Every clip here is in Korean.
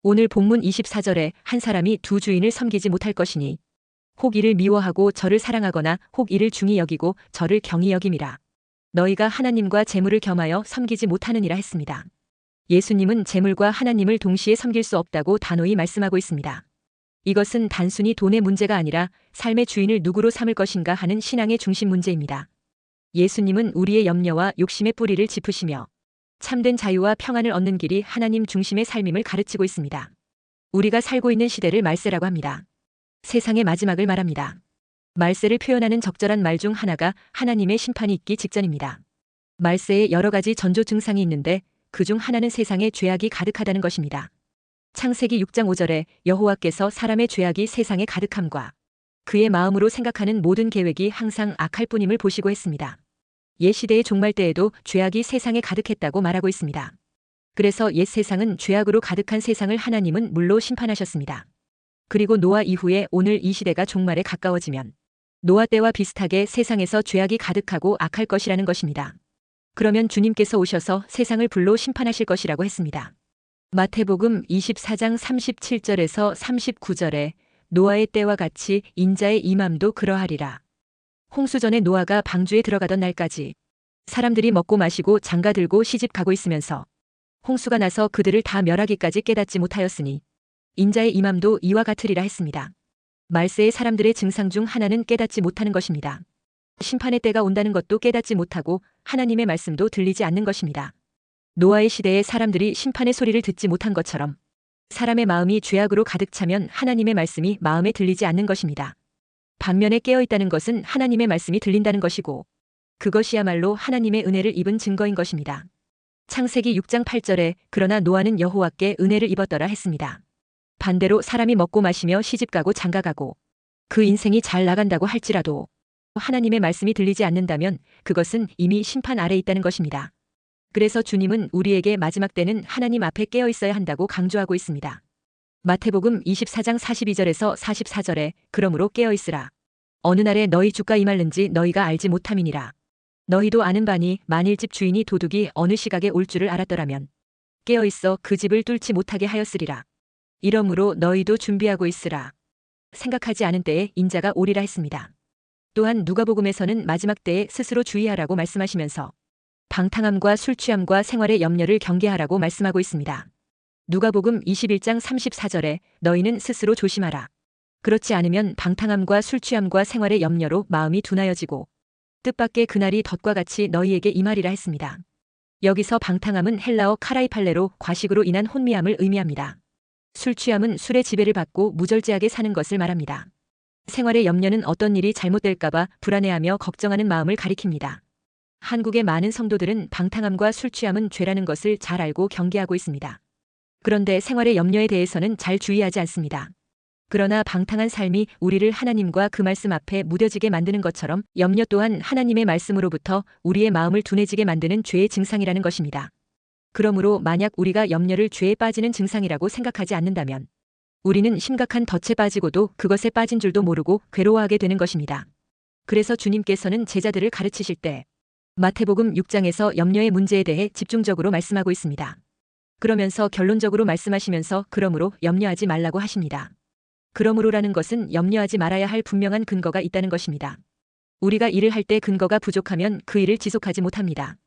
오늘 본문 24절에 한 사람이 두 주인을 섬기지 못할 것이니 혹 이를 미워하고 저를 사랑하거나 혹 이를 중히 여기고 저를 경히 여김이라. 너희가 하나님과 재물을 겸하여 섬기지 못하느니라 했습니다. 예수님은 재물과 하나님을 동시에 섬길 수 없다고 단호히 말씀하고 있습니다. 이것은 단순히 돈의 문제가 아니라 삶의 주인을 누구로 삼을 것인가 하는 신앙의 중심 문제입니다. 예수님은 우리의 염려와 욕심의 뿌리를 짚으시며 참된 자유와 평안을 얻는 길이 하나님 중심의 삶임을 가르치고 있습니다. 우리가 살고 있는 시대를 말세라고 합니다. 세상의 마지막을 말합니다. 말세를 표현하는 적절한 말 중 하나가 하나님의 심판이 있기 직전입니다. 말세에 여러 가지 전조 증상이 있는데 그중 하나는 세상에 죄악이 가득하다는 것입니다. 창세기 6장 5절에 여호와께서 사람의 죄악이 세상에 가득함과 그의 마음으로 생각하는 모든 계획이 항상 악할 뿐임을 보시고 했습니다. 옛 시대의 종말 때에도 죄악이 세상에 가득했다고 말하고 있습니다. 그래서 옛 세상은 죄악으로 가득한 세상을 하나님은 물로 심판하셨습니다. 그리고 노아 이후에 오늘 이 시대가 종말에 가까워지면 노아 때와 비슷하게 세상에서 죄악이 가득하고 악할 것이라는 것입니다. 그러면 주님께서 오셔서 세상을 불로 심판하실 것이라고 했습니다. 마태복음 24장 37절에서 39절에 노아의 때와 같이 인자의 임함도 그러하리라. 홍수 전에 노아가 방주에 들어가던 날까지 사람들이 먹고 마시고 장가 들고 시집 가고 있으면서 홍수가 나서 그들을 다 멸하기까지 깨닫지 못하였으니 인자의 임함도 이와 같으리라 했습니다. 말세의 사람들의 증상 중 하나는 깨닫지 못하는 것입니다. 심판의 때가 온다는 것도 깨닫지 못하고 하나님의 말씀도 들리지 않는 것입니다. 노아의 시대에 사람들이 심판의 소리를 듣지 못한 것처럼 사람의 마음이 죄악으로 가득 차면 하나님의 말씀이 마음에 들리지 않는 것입니다. 반면에 깨어있다는 것은 하나님의 말씀이 들린다는 것이고 그것이야말로 하나님의 은혜를 입은 증거인 것입니다. 창세기 6장 8절에 그러나 노아는 여호와께 은혜를 입었더라 했습니다. 반대로 사람이 먹고 마시며 시집가고 장가가고 그 인생이 잘 나간다고 할지라도 하나님의 말씀이 들리지 않는다면 그것은 이미 심판 아래 있다는 것입니다. 그래서 주님은 우리에게 마지막 때는 하나님 앞에 깨어 있어야 한다고 강조하고 있습니다. 마태복음 24장 42절에서 44절에 그러므로 깨어 있으라. 어느 날에 너희 주가 임할는지 너희가 알지 못함이니라. 너희도 아는 바니 만일 집 주인이 도둑이 어느 시각에 올 줄을 알았더라면 깨어 있어 그 집을 뚫지 못하게 하였으리라. 이러므로 너희도 준비하고 있으라. 생각하지 않은 때에 인자가 오리라 했습니다. 또한 누가복음에서는 마지막 때에 스스로 주의하라고 말씀하시면서 방탕함과 술 취함과 생활의 염려를 경계하라고 말씀하고 있습니다. 누가복음 21장 34절에 너희는 스스로 조심하라. 그렇지 않으면 방탕함과 술 취함과 생활의 염려로 마음이 둔하여지고 뜻밖의 그날이 덫과 같이 너희에게 임하리라 했습니다. 여기서 방탕함은 헬라어 카라이팔레로 과식으로 인한 혼미함을 의미합니다. 술 취함은 술의 지배를 받고 무절제하게 사는 것을 말합니다. 생활의 염려는 어떤 일이 잘못될까봐 불안해하며 걱정하는 마음을 가리킵니다. 한국의 많은 성도들은 방탕함과 술 취함은 죄라는 것을 잘 알고 경계하고 있습니다. 그런데 생활의 염려에 대해서는 잘 주의하지 않습니다. 그러나 방탕한 삶이 우리를 하나님과 그 말씀 앞에 무뎌지게 만드는 것처럼 염려 또한 하나님의 말씀으로부터 우리의 마음을 둔해지게 만드는 죄의 증상이라는 것입니다. 그러므로 만약 우리가 염려를 죄에 빠지는 증상이라고 생각하지 않는다면 우리는 심각한 덫에 빠지고도 그것에 빠진 줄도 모르고 괴로워하게 되는 것입니다. 그래서 주님께서는 제자들을 가르치실 때 마태복음 6장에서 염려의 문제에 대해 집중적으로 말씀하고 있습니다. 그러면서 결론적으로 말씀하시면서 그러므로 염려하지 말라고 하십니다. 그러므로라는 것은 염려하지 말아야 할 분명한 근거가 있다는 것입니다. 우리가 일을 할 때 근거가 부족하면 그 일을 지속하지 못합니다.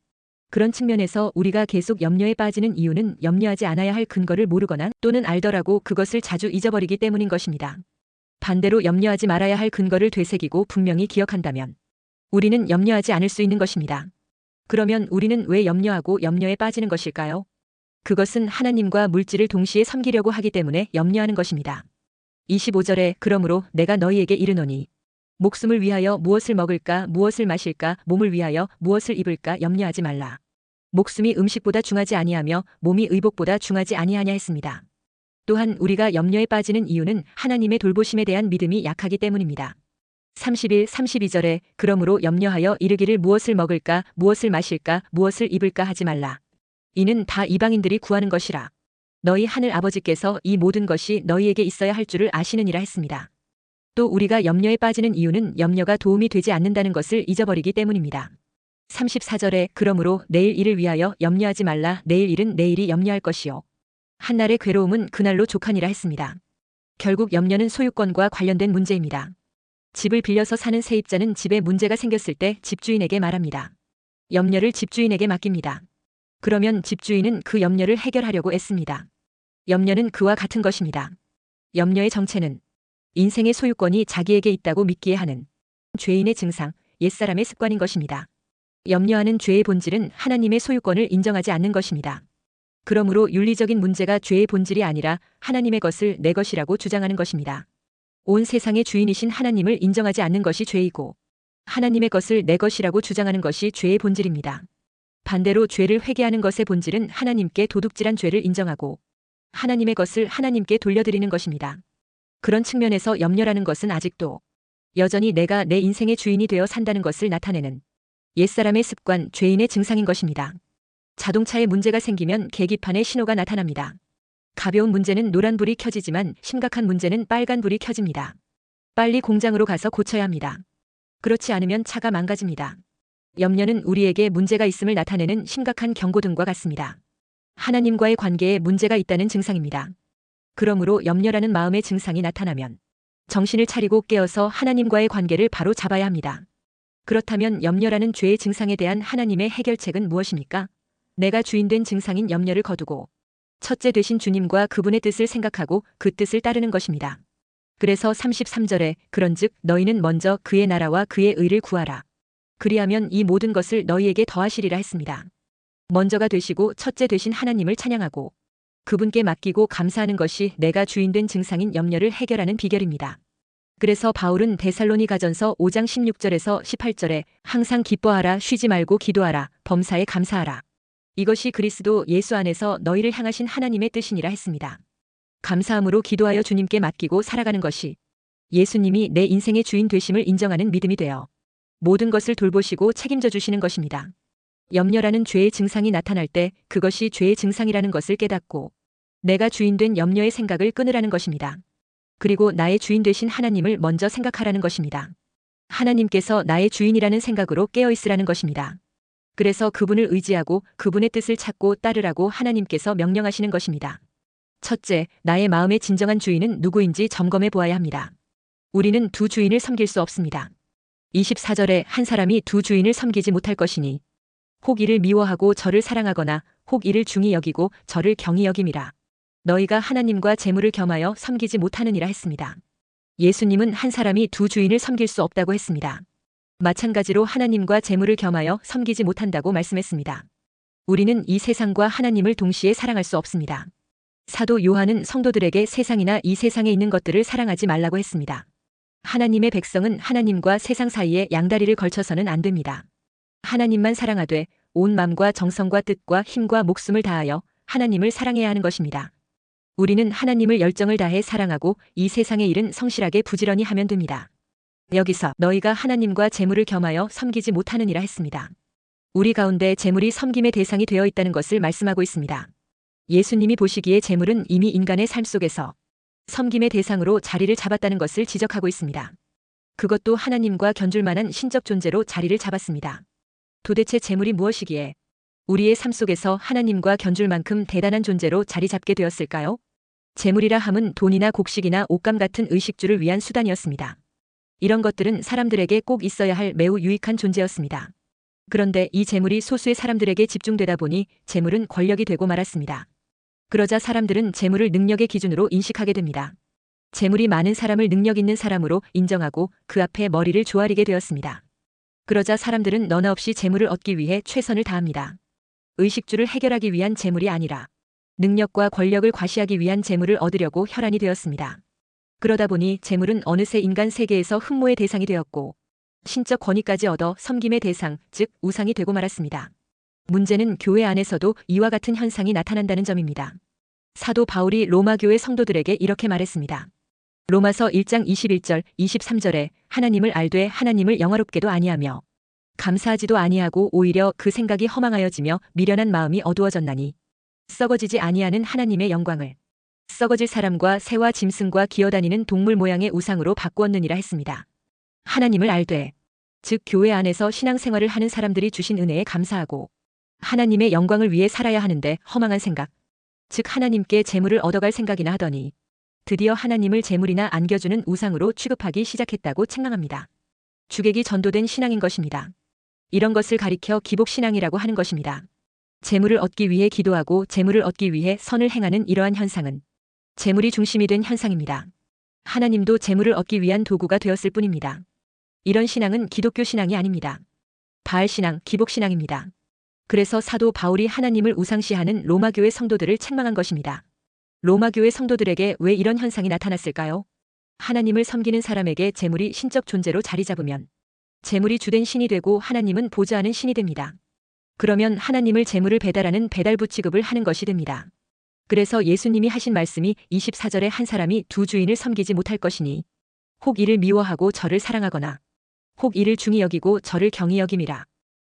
그런 측면에서 우리가 계속 염려에 빠지는 이유는 염려하지 않아야 할 근거를 모르거나 또는 알더라도 그것을 자주 잊어버리기 때문인 것입니다. 반대로 염려하지 말아야 할 근거를 되새기고 분명히 기억한다면 우리는 염려하지 않을 수 있는 것입니다. 그러면 우리는 왜 염려하고 염려에 빠지는 것일까요? 그것은 하나님과 물질을 동시에 섬기려고 하기 때문에 염려하는 것입니다. 25절에 그러므로 내가 너희에게 이르노니 목숨을 위하여 무엇을 먹을까 무엇을 마실까 몸을 위하여 무엇을 입을까 염려하지 말라. 목숨이 음식보다 중하지 아니하며 몸이 의복보다 중하지 아니하냐 했습니다. 또한 우리가 염려에 빠지는 이유는 하나님의 돌보심에 대한 믿음이 약하기 때문입니다. 31, 32절에 그러므로 염려하여 이르기를 무엇을 먹을까 무엇을 마실까 무엇을 입을까 하지 말라. 이는 다 이방인들이 구하는 것이라. 너희 하늘 아버지께서 이 모든 것이 너희에게 있어야 할 줄을 아시느니라 했습니다. 또 우리가 염려에 빠지는 이유는 염려가 도움이 되지 않는다는 것을 잊어버리기 때문입니다. 34절에 그러므로 내일 일을 위하여 염려하지 말라. 내일 일은 내일이 염려할 것이요 한날의 괴로움은 그날로 족하니라 했습니다. 결국 염려는 소유권과 관련된 문제입니다. 집을 빌려서 사는 세입자는 집에 문제가 생겼을 때 집주인에게 말합니다. 염려를 집주인에게 맡깁니다. 그러면 집주인은 그 염려를 해결하려고 애씁니다. 염려는 그와 같은 것입니다. 염려의 정체는 인생의 소유권이 자기에게 있다고 믿기에 하는 죄인의 증상, 옛사람의 습관인 것입니다. 염려하는 죄의 본질은 하나님의 소유권을 인정하지 않는 것입니다. 그러므로 윤리적인 문제가 죄의 본질이 아니라 하나님의 것을 내 것이라고 주장하는 것입니다. 온 세상의 주인이신 하나님을 인정하지 않는 것이 죄이고 하나님의 것을 내 것이라고 주장하는 것이 죄의 본질입니다. 반대로 죄를 회개하는 것의 본질은 하나님께 도둑질한 죄를 인정하고 하나님의 것을 하나님께 돌려드리는 것입니다. 그런 측면에서 염려라는 것은 아직도 여전히 내가 내 인생의 주인이 되어 산다는 것을 나타내는 옛사람의 습관, 죄인의 증상인 것입니다. 자동차에 문제가 생기면 계기판에 신호가 나타납니다. 가벼운 문제는 노란불이 켜지지만 심각한 문제는 빨간불이 켜집니다. 빨리 공장으로 가서 고쳐야 합니다. 그렇지 않으면 차가 망가집니다. 염려는 우리에게 문제가 있음을 나타내는 심각한 경고등과 같습니다. 하나님과의 관계에 문제가 있다는 증상입니다. 그러므로 염려라는 마음의 증상이 나타나면 정신을 차리고 깨어서 하나님과의 관계를 바로 잡아야 합니다. 그렇다면 염려라는 죄의 증상에 대한 하나님의 해결책은 무엇입니까? 내가 주인된 증상인 염려를 거두고 첫째 되신 주님과 그분의 뜻을 생각하고 그 뜻을 따르는 것입니다. 그래서 33절에 그런즉 너희는 먼저 그의 나라와 그의 의를 구하라. 그리하면 이 모든 것을 너희에게 더하시리라 했습니다. 먼저가 되시고 첫째 되신 하나님을 찬양하고 그분께 맡기고 감사하는 것이 내가 주인된 증상인 염려를 해결하는 비결입니다. 그래서 바울은 데살로니가전서 5장 16절에서 18절에 항상 기뻐하라, 쉬지 말고 기도하라, 범사에 감사하라. 이것이 그리스도 예수 안에서 너희를 향하신 하나님의 뜻이니라 했습니다. 감사함으로 기도하여 주님께 맡기고 살아가는 것이 예수님이 내 인생의 주인 되심을 인정하는 믿음이 되어 모든 것을 돌보시고 책임져 주시는 것입니다. 염려라는 죄의 증상이 나타날 때 그것이 죄의 증상이라는 것을 깨닫고 내가 주인된 염려의 생각을 끊으라는 것입니다. 그리고 나의 주인 되신 하나님을 먼저 생각하라는 것입니다. 하나님께서 나의 주인이라는 생각으로 깨어있으라는 것입니다. 그래서 그분을 의지하고 그분의 뜻을 찾고 따르라고 하나님께서 명령하시는 것입니다. 첫째, 나의 마음의 진정한 주인은 누구인지 점검해 보아야 합니다. 우리는 두 주인을 섬길 수 없습니다. 24절에 한 사람이 두 주인을 섬기지 못할 것이니 혹 이를 미워하고 저를 사랑하거나 혹 이를 중히 여기고 저를 경히 여김이라. 너희가 하나님과 재물을 겸하여 섬기지 못하느니라 했습니다. 예수님은 한 사람이 두 주인을 섬길 수 없다고 했습니다. 마찬가지로 하나님과 재물을 겸하여 섬기지 못한다고 말씀했습니다. 우리는 이 세상과 하나님을 동시에 사랑할 수 없습니다. 사도 요한은 성도들에게 세상이나 이 세상에 있는 것들을 사랑하지 말라고 했습니다. 하나님의 백성은 하나님과 세상 사이에 양다리를 걸쳐서는 안 됩니다. 하나님만 사랑하되 온 마음과 정성과 뜻과 힘과 목숨을 다하여 하나님을 사랑해야 하는 것입니다. 우리는 하나님을 열정을 다해 사랑하고 이 세상의 일은 성실하게 부지런히 하면 됩니다. 여기서 너희가 하나님과 재물을 겸하여 섬기지 못하느니라 했습니다. 우리 가운데 재물이 섬김의 대상이 되어 있다는 것을 말씀하고 있습니다. 예수님이 보시기에 재물은 이미 인간의 삶 속에서 섬김의 대상으로 자리를 잡았다는 것을 지적하고 있습니다. 그것도 하나님과 견줄 만한 신적 존재로 자리를 잡았습니다. 도대체 재물이 무엇이기에 우리의 삶 속에서 하나님과 견줄 만큼 대단한 존재로 자리 잡게 되었을까요? 재물이라 함은 돈이나 곡식이나 옷감 같은 의식주를 위한 수단이었습니다. 이런 것들은 사람들에게 꼭 있어야 할 매우 유익한 존재였습니다. 그런데 이 재물이 소수의 사람들에게 집중되다 보니 재물은 권력이 되고 말았습니다. 그러자 사람들은 재물을 능력의 기준으로 인식하게 됩니다. 재물이 많은 사람을 능력 있는 사람으로 인정하고 그 앞에 머리를 조아리게 되었습니다. 그러자 사람들은 너나 없이 재물을 얻기 위해 최선을 다합니다. 의식주를 해결하기 위한 재물이 아니라 능력과 권력을 과시하기 위한 재물을 얻으려고 혈안이 되었습니다. 그러다 보니 재물은 어느새 인간 세계에서 흠모의 대상이 되었고 신적 권위까지 얻어 섬김의 대상, 즉 우상이 되고 말았습니다. 문제는 교회 안에서도 이와 같은 현상이 나타난다는 점입니다. 사도 바울이 로마 교회 성도들에게 이렇게 말했습니다. 로마서 1장 21절, 23절에 하나님을 알되 하나님을 영화롭게도 아니하며 감사하지도 아니하고 오히려 그 생각이 허망하여지며 미련한 마음이 어두워졌나니 썩어지지 아니하는 하나님의 영광을 썩어질 사람과 새와 짐승과 기어다니는 동물 모양의 우상으로 바꾸었느니라 했습니다. 하나님을 알되, 즉 교회 안에서 신앙생활을 하는 사람들이 주신 은혜에 감사하고 하나님의 영광을 위해 살아야 하는데 허망한 생각, 즉 하나님께 재물을 얻어갈 생각이나 하더니 드디어 하나님을 재물이나 안겨주는 우상으로 취급하기 시작했다고 책망합니다. 주객이 전도된 신앙인 것입니다. 이런 것을 가리켜 기복신앙이라고 하는 것입니다. 재물을 얻기 위해 기도하고 재물을 얻기 위해 선을 행하는 이러한 현상은 재물이 중심이 된 현상입니다. 하나님도 재물을 얻기 위한 도구가 되었을 뿐입니다. 이런 신앙은 기독교 신앙이 아닙니다. 바알신앙, 기복신앙입니다. 그래서 사도 바울이 하나님을 우상시하는 로마교회 성도들을 책망한 것입니다. 로마교회 성도들에게 왜 이런 현상이 나타났을까요? 하나님을 섬기는 사람에게 재물이 신적 존재로 자리 잡으면 재물이 주된 신이 되고 하나님은 보좌하는 신이 됩니다. 그러면 하나님을 재물을 배달하는 배달부 취급을 하는 것이 됩니다. 그래서 예수님이 하신 말씀이 24절에 한 사람이 두 주인을 섬기지 못할 것이니 혹 이를 미워하고 저를 사랑하거나 혹 이를 중히 여기고 저를 경히 여김이라.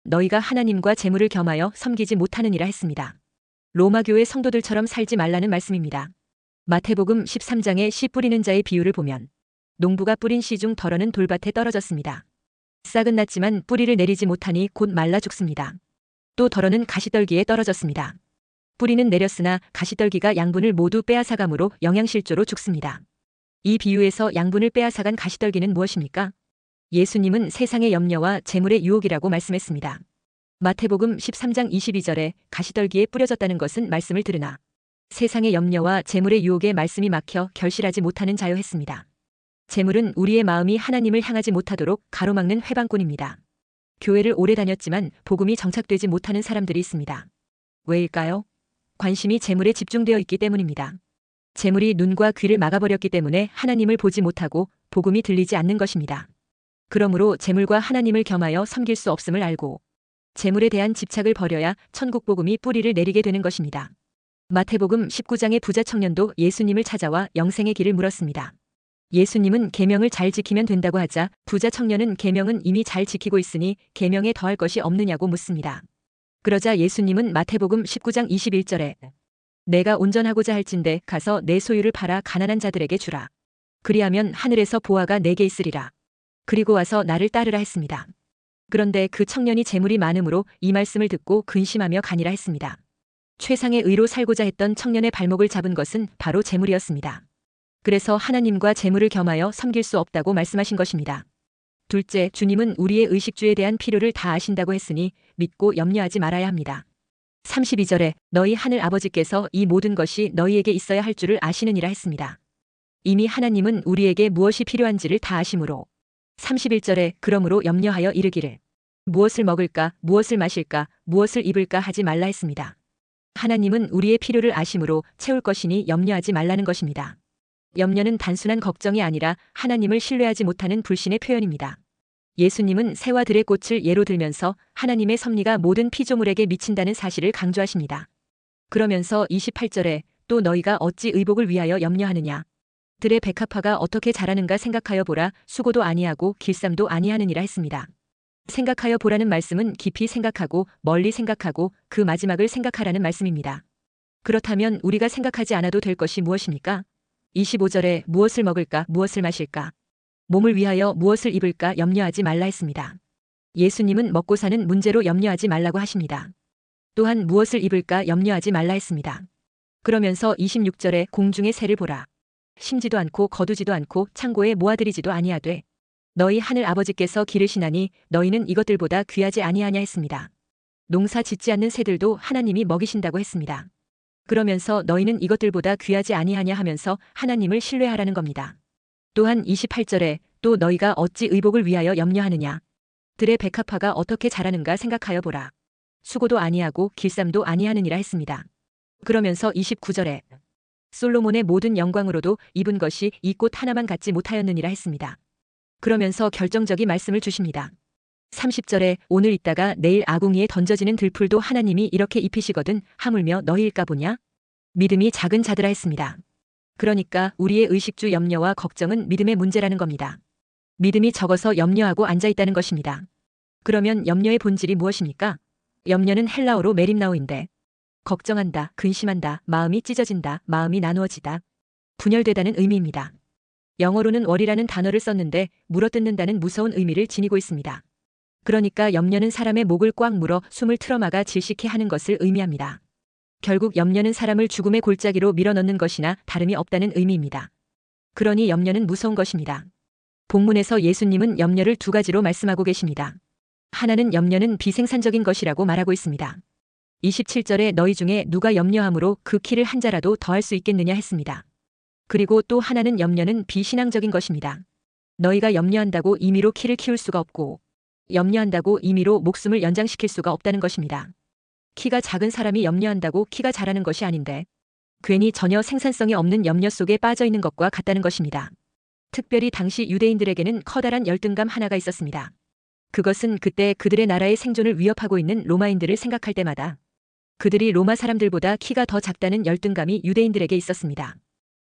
너희가 하나님과 재물을 겸하여 섬기지 못하느니라 했습니다. 로마교회 성도들처럼 살지 말라는 말씀입니다. 마태복음 13장의 씨 뿌리는 자의 비유를 보면 농부가 뿌린 씨 중 덜어는 돌밭에 떨어졌습니다. 싹은 났지만 뿌리를 내리지 못하니 곧 말라 죽습니다. 또 덜어는 가시떨기에 떨어졌습니다. 뿌리는 내렸으나 가시떨기가 양분을 모두 빼앗아감으로 영양실조로 죽습니다. 이 비유에서 양분을 빼앗아간 가시떨기는 무엇입니까? 예수님은 세상의 염려와 재물의 유혹이라고 말씀했습니다. 마태복음 13장 22절에 가시떨기에 뿌려졌다는 것은 말씀을 들으나 세상의 염려와 재물의 유혹에 말씀이 막혀 결실하지 못하는 자여 했습니다. 재물은 우리의 마음이 하나님을 향하지 못하도록 가로막는 회방꾼입니다. 교회를 오래 다녔지만 복음이 정착되지 못하는 사람들이 있습니다. 왜일까요? 관심이 재물에 집중되어 있기 때문입니다. 재물이 눈과 귀를 막아버렸기 때문에 하나님을 보지 못하고 복음이 들리지 않는 것입니다. 그러므로 재물과 하나님을 겸하여 섬길 수 없음을 알고 재물에 대한 집착을 버려야 천국 복음이 뿌리를 내리게 되는 것입니다. 마태복음 19장의 부자 청년도 예수님을 찾아와 영생의 길을 물었습니다. 예수님은 계명을 잘 지키면 된다고 하자 부자 청년은 계명은 이미 잘 지키고 있으니 계명에 더할 것이 없느냐고 묻습니다. 그러자 예수님은 마태복음 19장 21절에 내가 온전하고자 할진대 가서 내 소유를 팔아 가난한 자들에게 주라. 그리하면 하늘에서 보화가 내게 있으리라. 그리고 와서 나를 따르라 했습니다. 그런데 그 청년이 재물이 많음으로 이 말씀을 듣고 근심하며 가니라 했습니다. 최상의 의로 살고자 했던 청년의 발목을 잡은 것은 바로 재물이었습니다. 그래서 하나님과 재물을 겸하여 섬길 수 없다고 말씀하신 것입니다. 둘째, 주님은 우리의 의식주에 대한 필요를 다 아신다고 했으니 믿고 염려하지 말아야 합니다. 32절에 너희 하늘 아버지께서 이 모든 것이 너희에게 있어야 할 줄을 아시느니라 했습니다. 이미 하나님은 우리에게 무엇이 필요한지를 다 아심으로 31절에 그러므로 염려하여 이르기를 무엇을 먹을까, 무엇을 마실까, 무엇을 입을까 하지 말라 했습니다. 하나님은 우리의 필요를 아심으로 채울 것이니 염려하지 말라는 것입니다. 염려는 단순한 걱정이 아니라 하나님을 신뢰하지 못하는 불신의 표현입니다. 예수님은 새와 들의 꽃을 예로 들면서 하나님의 섭리가 모든 피조물에게 미친다는 사실을 강조하십니다. 그러면서 28절에 또 너희가 어찌 의복을 위하여 염려하느냐. 들의 백합화가 어떻게 자라는가 생각하여 보라. 수고도 아니하고 길쌈도 아니하느니라 했습니다. 생각하여 보라는 말씀은 깊이 생각하고 멀리 생각하고 그 마지막을 생각하라는 말씀입니다. 그렇다면 우리가 생각하지 않아도 될 것이 무엇입니까? 25절에 무엇을 먹을까, 무엇을 마실까, 몸을 위하여 무엇을 입을까 염려하지 말라 했습니다. 예수님은 먹고 사는 문제로 염려하지 말라고 하십니다. 또한 무엇을 입을까 염려하지 말라 했습니다. 그러면서 26절에 공중의 새를 보라. 심지도 않고 거두지도 않고 창고에 모아들이지도 아니하되 너희 하늘 아버지께서 기르시나니 너희는 이것들보다 귀하지 아니하냐 했습니다. 농사 짓지 않는 새들도 하나님이 먹이신다고 했습니다. 그러면서 너희는 이것들보다 귀하지 아니하냐 하면서 하나님을 신뢰하라는 겁니다. 또한 28절에 또 너희가 어찌 의복을 위하여 염려하느냐. 들의 백합화가 어떻게 자라는가 생각하여 보라. 수고도 아니하고 길쌈도 아니하느니라 했습니다. 그러면서 29절에 솔로몬의 모든 영광으로도 입은 것이 이 꽃 하나만 갖지 못하였느니라 했습니다. 그러면서 결정적인 말씀을 주십니다. 30절에 오늘 있다가 내일 아궁이에 던져지는 들풀도 하나님이 이렇게 입히시거든 하물며 너희일까 보냐? 믿음이 작은 자들아 했습니다. 그러니까 우리의 의식주 염려와 걱정은 믿음의 문제라는 겁니다. 믿음이 적어서 염려하고 앉아있다는 것입니다. 그러면 염려의 본질이 무엇입니까? 염려는 헬라어로 메림나오인데 걱정한다, 근심한다, 마음이 찢어진다, 마음이 나누어지다, 분열되다는 의미입니다. 영어로는 월이라는 단어를 썼는데 물어뜯는다는 무서운 의미를 지니고 있습니다. 그러니까 염려는 사람의 목을 꽉 물어 숨을 틀어막아 질식해 하는 것을 의미합니다. 결국 염려는 사람을 죽음의 골짜기로 밀어넣는 것이나 다름이 없다는 의미입니다. 그러니 염려는 무서운 것입니다. 본문에서 예수님은 염려를 두 가지로 말씀하고 계십니다. 하나는 염려는 비생산적인 것이라고 말하고 있습니다. 27절에 너희 중에 누가 염려함으로 그 키를 한 자라도 더할 수 있겠느냐 했습니다. 그리고 또 하나는 염려는 비신앙적인 것입니다. 너희가 염려한다고 임의로 키를 키울 수가 없고 염려한다고 임의로 목숨을 연장시킬 수가 없다는 것입니다. 키가 작은 사람이 염려한다고 키가 자라는 것이 아닌데 괜히 전혀 생산성이 없는 염려 속에 빠져 있는 것과 같다는 것입니다. 특별히 당시 유대인들에게는 커다란 열등감 하나가 있었습니다. 그것은 그때 그들의 나라의 생존을 위협하고 있는 로마인들을 생각할 때마다 그들이 로마 사람들보다 키가 더 작다는 열등감이 유대인들에게 있었습니다.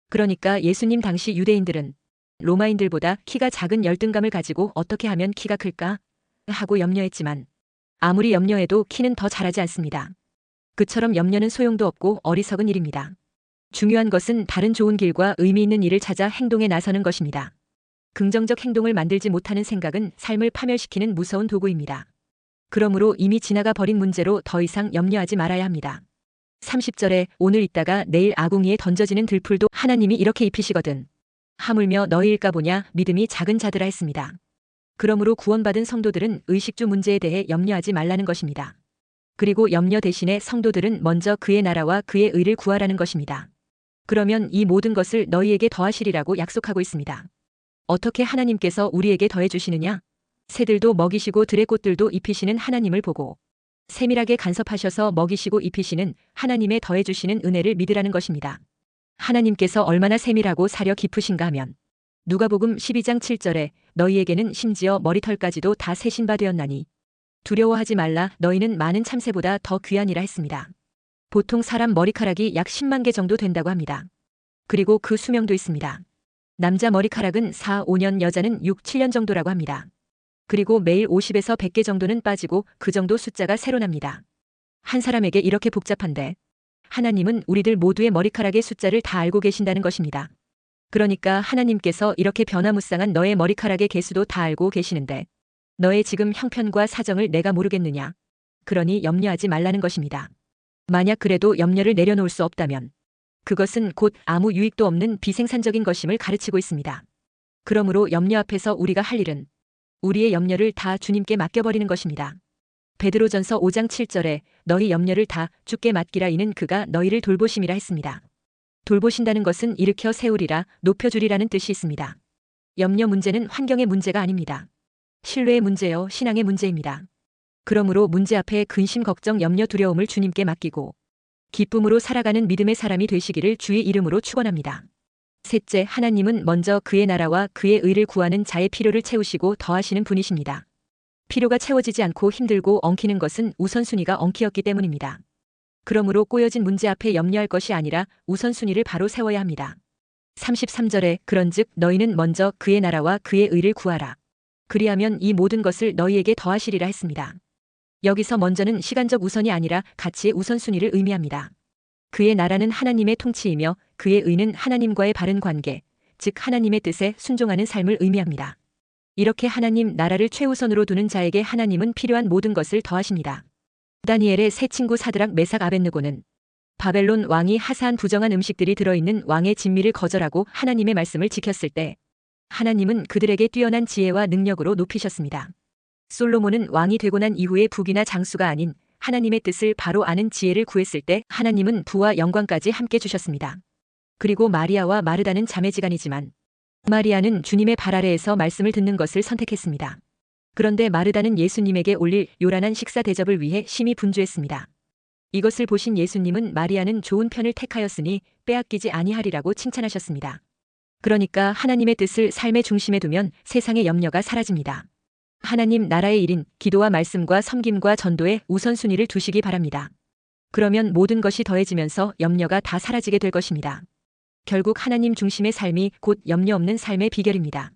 그러니까 예수님 당시 유대인들은 로마인들보다 키가 작은 열등감을 가지고 어떻게 하면 키가 클까 하고 염려했지만 아무리 염려해도 키는 더 자라지 않습니다. 그처럼 염려는 소용도 없고 어리석은 일입니다. 중요한 것은 다른 좋은 길과 의미 있는 일을 찾아 행동에 나서는 것입니다. 긍정적 행동을 만들지 못하는 생각은 삶을 파멸시키는 무서운 도구입니다. 그러므로 이미 지나가 버린 문제로 더 이상 염려하지 말아야 합니다. 30절에 오늘 있다가 내일 아궁이에 던져지는 들풀도 하나님이 이렇게 입히시거든. 하물며 너희일까 보냐 믿음이 작은 자들아 했습니다. 그러므로 구원받은 성도들은 의식주 문제에 대해 염려하지 말라는 것입니다. 그리고 염려 대신에 성도들은 먼저 그의 나라와 그의 의를 구하라는 것입니다. 그러면 이 모든 것을 너희에게 더하시리라고 약속하고 있습니다. 어떻게 하나님께서 우리에게 더해 주시느냐? 새들도 먹이시고 들의 꽃들도 입히시는 하나님을 보고 세밀하게 간섭하셔서 먹이시고 입히시는 하나님의 더해 주시는 은혜를 믿으라는 것입니다. 하나님께서 얼마나 세밀하고 사려 깊으신가 하면 누가복음 12장 7절에 너희에게는 심지어 머리털까지도 다 세신 바 되었나니 두려워하지 말라 너희는 많은 참새보다 더 귀하니라 했습니다. 보통 사람 머리카락이 약 10만 개 정도 된다고 합니다. 그리고 그 수명도 있습니다. 남자 머리카락은 4, 5년, 여자는 6, 7년 정도라고 합니다. 그리고 매일 50에서 100개 정도는 빠지고 그 정도 숫자가 새로 납니다. 한 사람에게 이렇게 복잡한데 하나님은 우리들 모두의 머리카락의 숫자를 다 알고 계신다는 것입니다. 그러니까 하나님께서 이렇게 변화무쌍한 너의 머리카락의 개수도 다 알고 계시는데 너의 지금 형편과 사정을 내가 모르겠느냐? 그러니 염려하지 말라는 것입니다. 만약 그래도 염려를 내려놓을 수 없다면 그것은 곧 아무 유익도 없는 비생산적인 것임을 가르치고 있습니다. 그러므로 염려 앞에서 우리가 할 일은 우리의 염려를 다 주님께 맡겨버리는 것입니다. 베드로전서 5장 7절에 너희 염려를 다 주께 맡기라 이는 그가 너희를 돌보심이라 했습니다. 돌보신다는 것은 일으켜 세우리라 높여주리라는 뜻이 있습니다. 염려 문제는 환경의 문제가 아닙니다. 신뢰의 문제요 신앙의 문제입니다. 그러므로 문제 앞에 근심 걱정 염려 두려움을 주님께 맡기고 기쁨으로 살아가는 믿음의 사람이 되시기를 주의 이름으로 축원합니다. 셋째, 하나님은 먼저 그의 나라와 그의 의를 구하는 자의 필요를 채우시고 더하시는 분이십니다. 필요가 채워지지 않고 힘들고 엉키는 것은 우선순위가 엉키었기 때문입니다. 그러므로 꼬여진 문제 앞에 염려할 것이 아니라 우선순위를 바로 세워야 합니다. 33절에 그런즉 너희는 먼저 그의 나라와 그의 의를 구하라. 그리하면 이 모든 것을 너희에게 더하시리라 했습니다. 여기서 먼저는 시간적 우선이 아니라 가치의 우선순위를 의미합니다. 그의 나라는 하나님의 통치이며 그의 의는 하나님과의 바른 관계, 즉 하나님의 뜻에 순종하는 삶을 의미합니다. 이렇게 하나님 나라를 최우선으로 두는 자에게 하나님은 필요한 모든 것을 더하십니다. 다니엘의 세 친구 사드락 메삭 아벳느고는 바벨론 왕이 하사한 부정한 음식들이 들어있는 왕의 진미를 거절하고 하나님의 말씀을 지켰을 때 하나님은 그들에게 뛰어난 지혜와 능력으로 높이셨습니다. 솔로몬은 왕이 되고 난 이후에 부귀나 장수가 아닌 하나님의 뜻을 바로 아는 지혜를 구했을 때 하나님은 부와 영광까지 함께 주셨습니다. 그리고 마리아와 마르다는 자매지간이지만 마리아는 주님의 발 아래에서 말씀을 듣는 것을 선택했습니다. 그런데 마르다는 예수님에게 올릴 요란한 식사 대접을 위해 심히 분주했습니다. 이것을 보신 예수님은 마리아는 좋은 편을 택하였으니 빼앗기지 아니하리라고 칭찬하셨습니다. 그러니까 하나님의 뜻을 삶의 중심에 두면 세상의 염려가 사라집니다. 하나님 나라의 일인 기도와 말씀과 섬김과 전도에 우선순위를 두시기 바랍니다. 그러면 모든 것이 더해지면서 염려가 다 사라지게 될 것입니다. 결국 하나님 중심의 삶이 곧 염려 없는 삶의 비결입니다.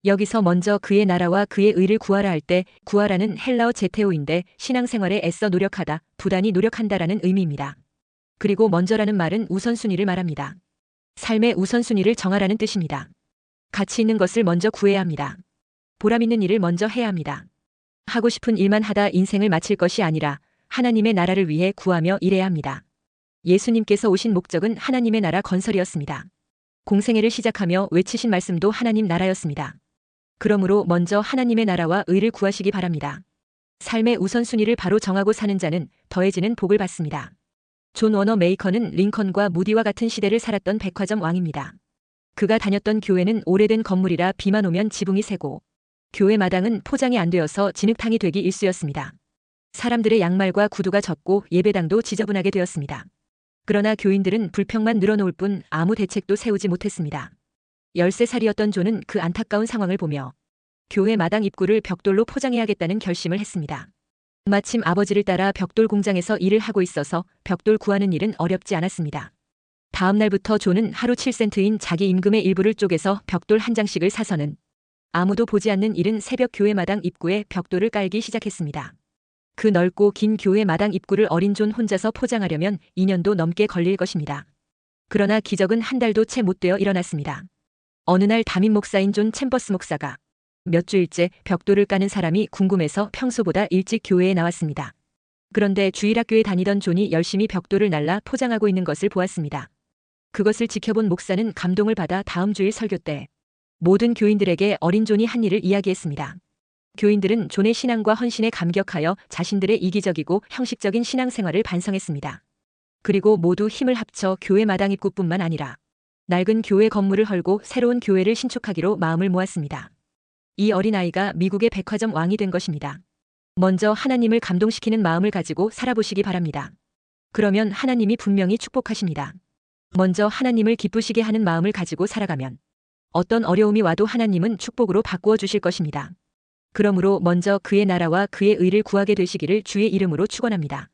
여기서 먼저 그의 나라와 그의 의를 구하라 할 때 구하라는 헬라어 제테오인데 신앙생활에 애써 노력하다, 부단히 노력한다라는 의미입니다. 그리고 먼저라는 말은 우선순위를 말합니다. 삶의 우선순위를 정하라는 뜻입니다. 가치 있는 것을 먼저 구해야 합니다. 보람 있는 일을 먼저 해야 합니다. 하고 싶은 일만 하다 인생을 마칠 것이 아니라 하나님의 나라를 위해 구하며 일해야 합니다. 예수님께서 오신 목적은 하나님의 나라 건설이었습니다. 공생애를 시작하며 외치신 말씀도 하나님 나라였습니다. 그러므로 먼저 하나님의 나라와 의를 구하시기 바랍니다. 삶의 우선순위를 바로 정하고 사는 자는 더해지는 복을 받습니다. 존 워너 메이커는 링컨과 무디와 같은 시대를 살았던 백화점 왕입니다. 그가 다녔던 교회는 오래된 건물이라 비만 오면 지붕이 새고 교회 마당은 포장이 안 되어서 진흙탕이 되기 일쑤였습니다. 사람들의 양말과 구두가 젖고 예배당도 지저분하게 되었습니다. 그러나 교인들은 불평만 늘어놓을 뿐 아무 대책도 세우지 못했습니다. 13살이었던 존은 그 안타까운 상황을 보며 교회 마당 입구를 벽돌로 포장해야겠다는 결심을 했습니다. 마침 아버지를 따라 벽돌 공장에서 일을 하고 있어서 벽돌 구하는 일은 어렵지 않았습니다. 다음 날부터 존은 하루 7센트인 자기 임금의 일부를 쪼개서 벽돌 한 장씩을 사서는 아무도 보지 않는 이른 새벽 교회 마당 입구에 벽돌을 깔기 시작했습니다. 그 넓고 긴 교회 마당 입구를 어린 존 혼자서 포장하려면 2년도 넘게 걸릴 것입니다. 그러나 기적은 한 달도 채 못 되어 일어났습니다. 어느 날 담임 목사인 존 챔버스 목사가 몇 주일째 벽돌을 까는 사람이 궁금해서 평소보다 일찍 교회에 나왔습니다. 그런데 주일학교에 다니던 존이 열심히 벽돌을 날라 포장하고 있는 것을 보았습니다. 그것을 지켜본 목사는 감동을 받아 다음 주일 설교 때 모든 교인들에게 어린 존이 한 일을 이야기했습니다. 교인들은 존의 신앙과 헌신에 감격하여 자신들의 이기적이고 형식적인 신앙생활을 반성했습니다. 그리고 모두 힘을 합쳐 교회 마당 입구뿐만 아니라 낡은 교회 건물을 헐고 새로운 교회를 신축하기로 마음을 모았습니다. 이 어린아이가 미국의 백화점 왕이 된 것입니다. 먼저 하나님을 감동시키는 마음을 가지고 살아보시기 바랍니다. 그러면 하나님이 분명히 축복하십니다. 먼저 하나님을 기쁘시게 하는 마음을 가지고 살아가면 어떤 어려움이 와도 하나님은 축복으로 바꾸어 주실 것입니다. 그러므로 먼저 그의 나라와 그의 의를 구하게 되시기를 주의 이름으로 축원합니다.